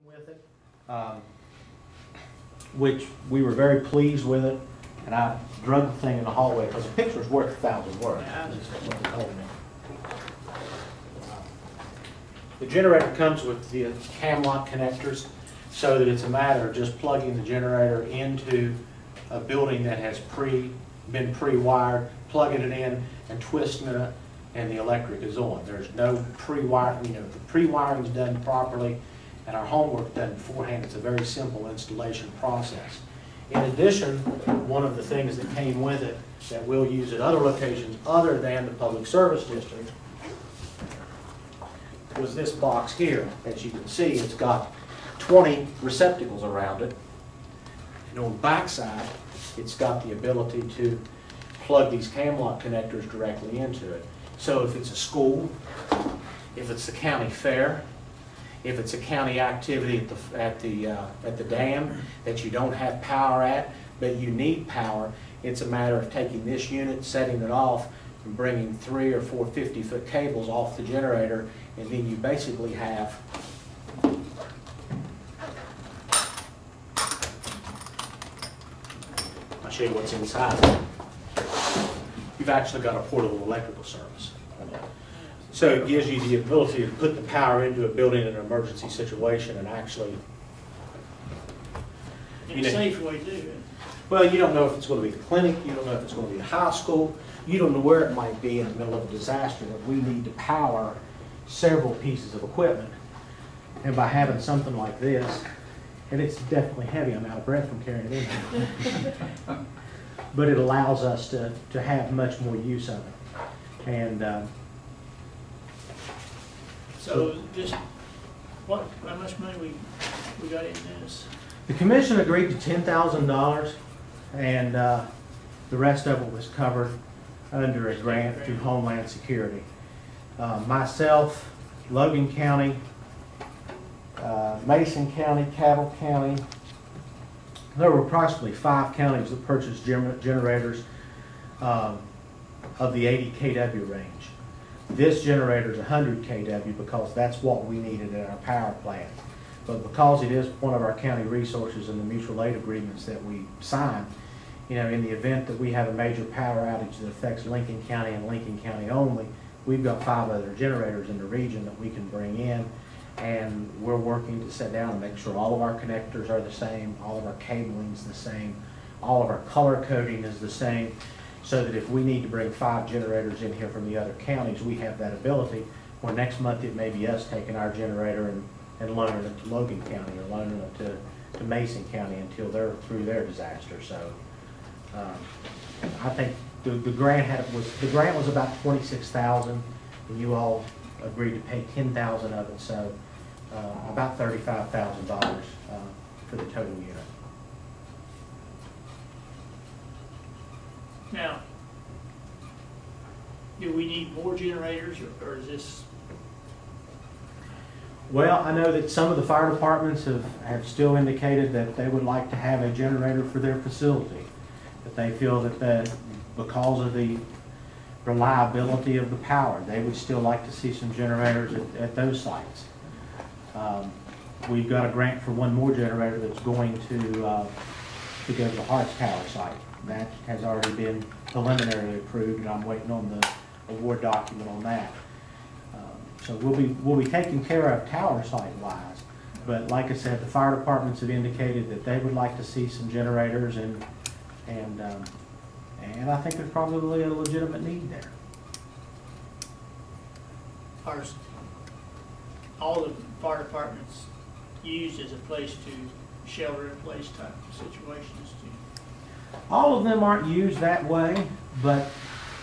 with it, which we were very pleased with it, and I drug the thing in the hallway because a picture's worth 1,000 words. That's what they told me. The generator comes with the cam lock connectors, so that it's a matter of just plugging the generator into a building that has been pre-wired, plugging it in and twisting it, and the electric is on. There's no pre-wiring. The pre-wiring is done properly, and our homework done beforehand. It's a very simple installation process. In addition, one of the things that came with it that we'll use at other locations other than the public service district was this box here. As you can see, it's got 20 receptacles around it, and on the back side it's got the ability to plug these cam lock connectors directly into it. So if it's a school, if it's the county fair, if it's a county activity at the dam that you don't have power at, but you need power, it's a matter of taking this unit, setting it off, and bringing 3 or 4 50-foot cables off the generator, and then you basically have I'll show you what's inside. You've actually got a portable electrical service. So it gives you the ability to put the power into a building in an emergency situation and actually... In a safe way to do it. Well, you don't know if it's going to be the clinic, you don't know if it's going to be the high school, you don't know where it might be in the middle of a disaster that we need to power several pieces of equipment. And by having something like this, and it's definitely heavy, I'm out of breath from carrying it in. But it allows us to have much more use of it. And so just how much money we got in this? the commission agreed to $10,000, and the rest of it was covered under a grant through Homeland Security. Myself, Logan County, Mason County, Cabell County. There were approximately 5 counties that purchased generators of the 80 kW range. This generator is 100 kW because that's what we needed in our power plant. But because it is one of our county resources in the mutual aid agreements that we sign, in the event that we have a major power outage that affects Lincoln County and Lincoln County only, we've got 5 other generators in the region that we can bring in. And we're working to sit down and make sure all of our connectors are the same, all of our cabling is the same, all of our color coding is the same, so that if we need to bring 5 generators in here from the other counties, we have that ability. Where next month it may be us taking our generator and loaning it to Logan County or loaning it to Mason County until they're through their disaster. So I think the grant was about $26,000, and you all agreed to pay $10,000 of it, so about $35,000 for the total unit. Now, do we need more generators, or is this? Well, I know that some of the fire departments have still indicated that they would like to have a generator for their facility, that they feel that because of the reliability of the power, they would still like to see some generators at those sites. We've got a grant for 1 more generator that's going to go to the Harts Tower site. That has already been preliminarily approved, and I'm waiting on the award document on that. So we'll be taking care of tower site wise, but like I said, the fire departments have indicated that they would like to see some generators, and I think there's probably a legitimate need there. Are all the fire departments used as a place to shelter in place type of situations? All of them aren't used that way, but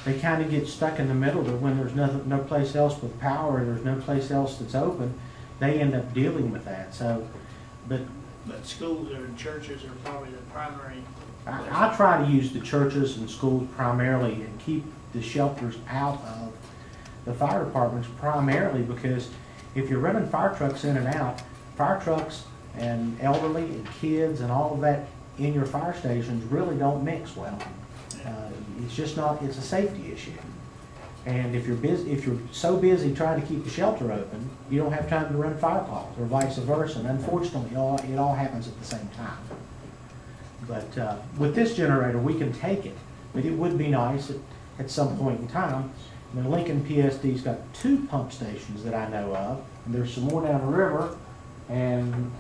they kind of get stuck in the middle to when there's no place else with power and there's no place else that's open, they end up dealing with that. So, but schools and churches are probably the primary. I try to use the churches and schools primarily and keep the shelters out of the fire departments primarily, because if you're running fire trucks in and out, fire trucks and elderly and kids and all of that in your fire stations really don't mix well. It's just not, it's a safety issue. And if you're so busy trying to keep the shelter open, you don't have time to run fire calls, or vice versa. And unfortunately, it all happens at the same time. But with this generator, we can take it. But it would be nice at some point in time. I mean, Lincoln PSD's got 2 pump stations that I know of, and there's some more down the river. And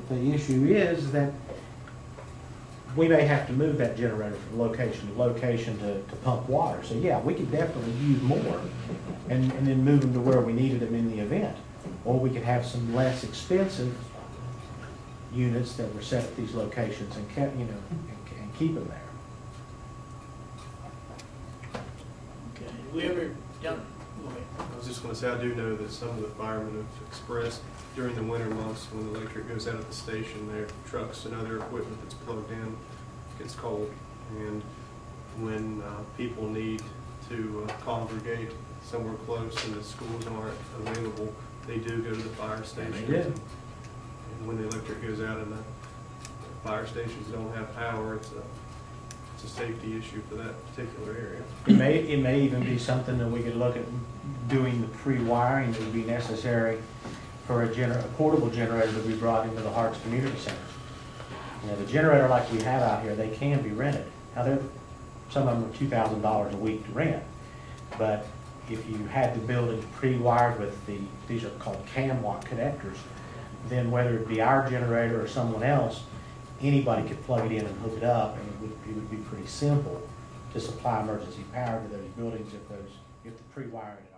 the issue is that we may have to move that generator from location to location to pump water. So yeah, we could definitely use more and then move them to where we needed them in the event. Or we could have some less expensive units that were set at these locations and kept, and keep them there. Okay, have we ever done, go ahead. I was just going to say, I do know that some of the firemen have expressed during the winter months when the electric goes out at the station, their trucks and other equipment that's plugged in gets cold. And when people need to congregate somewhere close and the schools aren't available, they do go to the fire stations. do. And when the electric goes out and the fire stations don't have power, it's a safety issue for that particular area. It may even be something that we could look at doing the pre-wiring that would be necessary for a portable generator to be brought into the Harts Community Center. The generator like we have out here, they can be rented. Now, some of them are $2,000 a week to rent, but if you had the building pre-wired with these are called CAMWAT connectors, then whether it be our generator or someone else, anybody could plug it in and hook it up, and it would be pretty simple to supply emergency power to those buildings if the pre-wiring had